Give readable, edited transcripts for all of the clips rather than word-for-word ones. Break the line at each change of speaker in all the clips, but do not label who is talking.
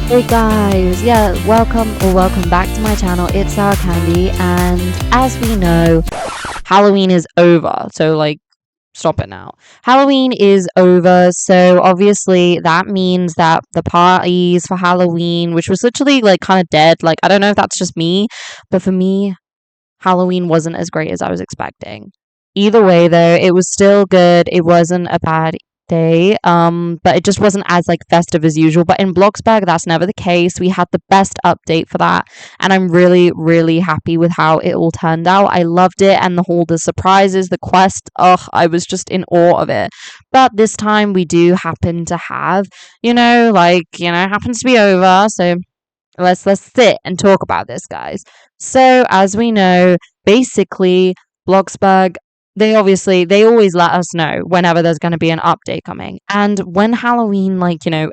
Hey guys, yeah, welcome back to my channel. It's Sour Candy, and as we know, Halloween is over. So stop it now. Halloween is over, so obviously that means that the parties for Halloween, which was literally kind of dead. I don't know if that's just me, but for me, Halloween wasn't as great as I was expecting. Either way, though, it was still good. It wasn't a bad day, but it just wasn't as festive as usual. But in Bloxburg, that's never the case. We had the best update for that, and I'm really, really happy with how it all turned out. I loved it, and the surprises, the quest. Oh, I was just in awe of it. But this time, we do happen to have, happens to be over, so let's sit and talk about this, guys. So as we know, basically Bloxburg, they always let us know whenever there's going to be an update coming. And when Halloween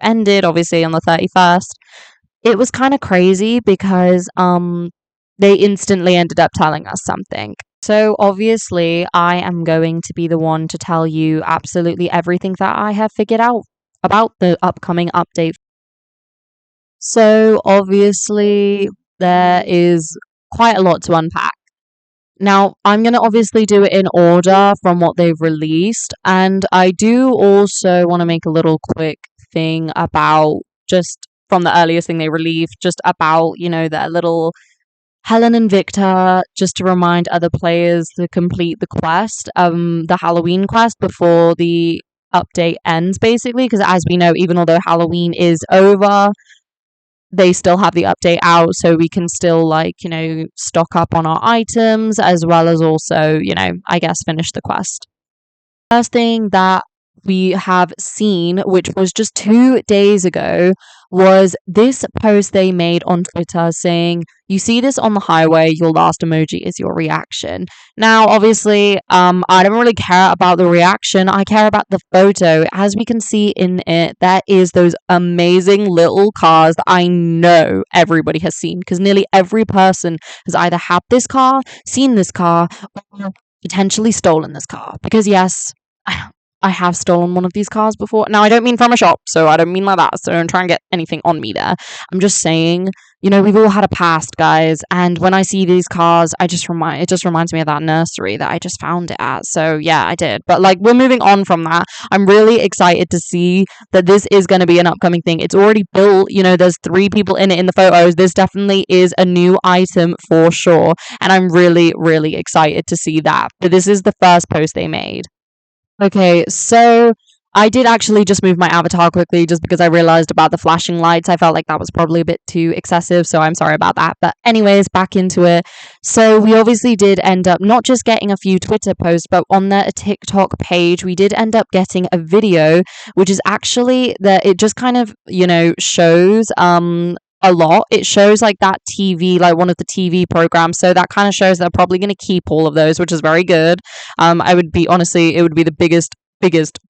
ended obviously on the 31st, it was kind of crazy because they instantly ended up telling us something. So obviously I am going to be the one to tell you absolutely everything that I have figured out about the upcoming update. So obviously there is quite a lot to unpack. Now, I'm going to obviously do it in order from what they've released, and I do also want to make a little quick thing about just from the earliest thing they released, just about, their little Helen and Victor, just to remind other players to complete the quest, the Halloween quest before the update ends, basically, because as we know, even although Halloween is over, they still have the update out, so we can still stock up on our items as well as also I guess finish the quest. First thing that we have seen, which was just 2 days ago, was this post they made on Twitter saying, "You see this on the highway, your last emoji is your reaction." Now, obviously, I don't really care about the reaction. I care about the photo. As we can see in it, there is those amazing little cars that I know everybody has seen, because nearly every person has either had this car, seen this car, or potentially stolen this car. Because yes, I have stolen one of these cars before. Now, I don't mean from a shop, so I don't mean like that. So don't try and get anything on me there. I'm just saying, we've all had a past, guys. And when I see these cars, it just reminds me of that nursery that I just found it at. So yeah, I did. But we're moving on from that. I'm really excited to see that this is going to be an upcoming thing. It's already built. There's 3 people in it in the photos. This definitely is a new item for sure. And I'm really, really excited to see that. But this is the first post they made. Okay, so I did actually just move my avatar quickly just because I realized about the flashing lights. I felt like that was probably a bit too excessive, so I'm sorry about that. But anyways, back into it. So we obviously did end up not just getting a few Twitter posts, but on their TikTok page, we did end up getting a video, which is actually that it just kind of, shows a lot. It shows that TV, one of the TV programs. So that kind of shows they're probably going to keep all of those, which is very good. I would be honestly, it would be the biggest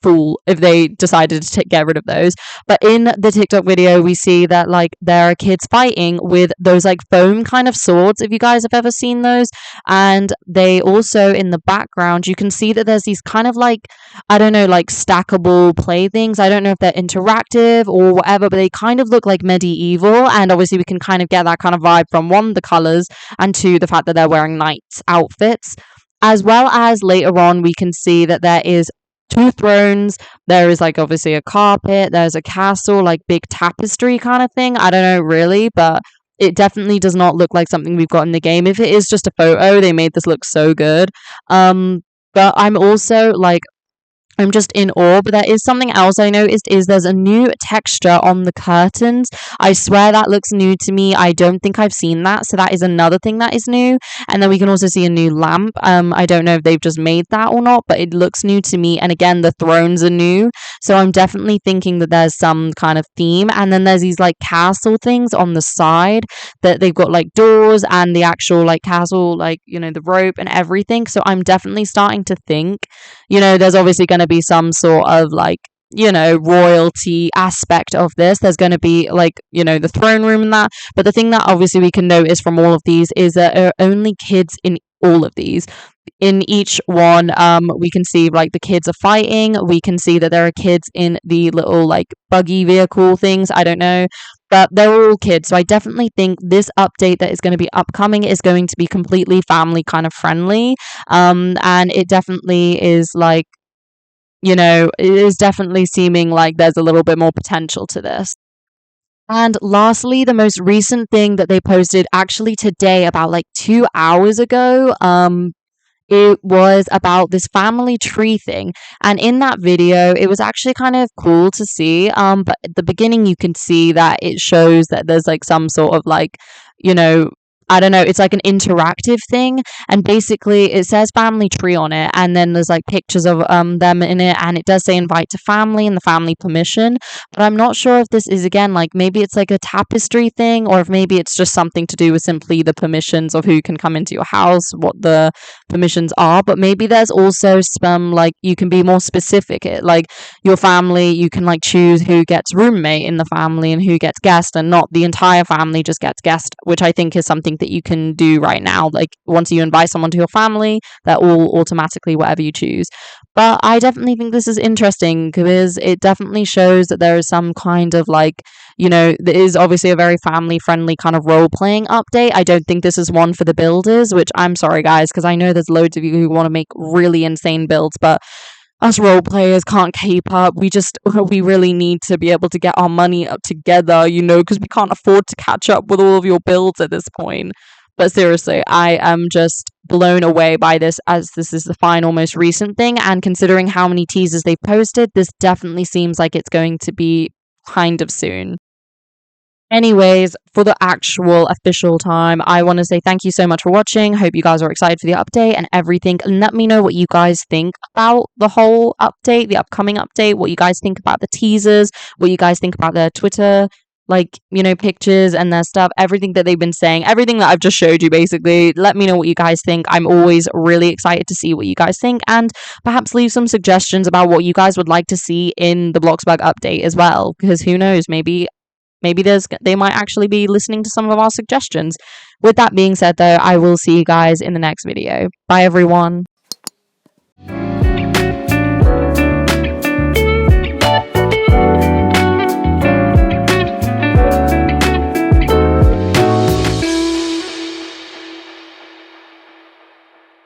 fool if they decided to get rid of those. But in the TikTok video, we see that there are kids fighting with those foam kind of swords, if you guys have ever seen those. And they also, in the background, you can see that there's these kind of I don't know, stackable playthings. I don't know if they're interactive or whatever, but they kind of look like medieval. And obviously we can kind of get that kind of vibe from, one, the colors, and two, the fact that they're wearing knights outfits. As well as later on, we can see that there is 2 thrones. There is obviously a carpet. There's a castle, big tapestry kind of thing. I don't know really, but it definitely does not look like something we've got in the game. If it is just a photo, they made this look so good. But I'm also I'm just in awe. But there is something else I noticed, is there's a new texture on the curtains. I swear that looks new to me. I don't think I've seen that. So that is another thing that is new. And then we can also see a new lamp. I don't know if they've just made that or not, but it looks new to me. And again, the thrones are new. So I'm definitely thinking that there's some kind of theme. And then there's these castle things on the side that they've got doors and the actual castle, the rope and everything. So I'm definitely starting to think, there's obviously going to be some sort of royalty aspect of this. There's going to be the throne room and that. But the thing that obviously we can notice from all of these is that there are only kids in all of these. In each one, we can see the kids are fighting. We can see that there are kids in the little buggy vehicle things. I don't know. but they're all kids. So I definitely think this update that is going to be upcoming is going to be completely family kind of friendly. And it definitely is like, it is definitely seeming like there's a little bit more potential to this. And lastly, the most recent thing that they posted actually today, about like 2 hours ago, it was about this family tree thing. And in that video, it was actually kind of cool to see. But at the beginning, you can see that it shows that there's like some sort of like, you know, I don't know, it's like an interactive thing. And basically, it says family tree on it. And then there's like pictures of them in it. And it does say invite to family and the family permission. But I'm not sure if this is, again, like maybe it's like a tapestry thing, or if maybe it's just something to do with simply the permissions of who can come into your house, what the permissions are. But maybe there's also some, like, you can be more specific. Like your family, you can like choose who gets roommate in the family and who gets guest, and not the entire family just gets guest, which I think is something that you can do right now. Like once you invite someone to your family, they're all automatically whatever you choose. But I definitely think this is interesting because it definitely shows that there is some kind of like, there is obviously a very family friendly kind of role playing update. I don't think this is one for the builders, which I'm sorry, guys, because I know there's loads of you who want to make really insane builds, but us role players can't keep up. We really need to be able to get our money up together, because we can't afford to catch up with all of your builds at this point. But seriously, I am just blown away by this, as this is the final most recent thing, and considering how many teasers they've posted, this definitely seems like it's going to be kind of soon. Anyways, for the actual official time, I want to say thank you so much for watching. Hope you guys are excited for the update and everything. And let me know what you guys think about the whole update, the upcoming update, what you guys think about the teasers, what you guys think about their Twitter, like, pictures and their stuff, everything that they've been saying, everything that I've just showed you, basically. Let me know what you guys think. I'm always really excited to see what you guys think, and perhaps leave some suggestions about what you guys would like to see in the Bloxburg update as well, because who knows, maybe they might actually be listening to some of our suggestions. With that being said, though, I will see you guys in the next video. Bye, everyone.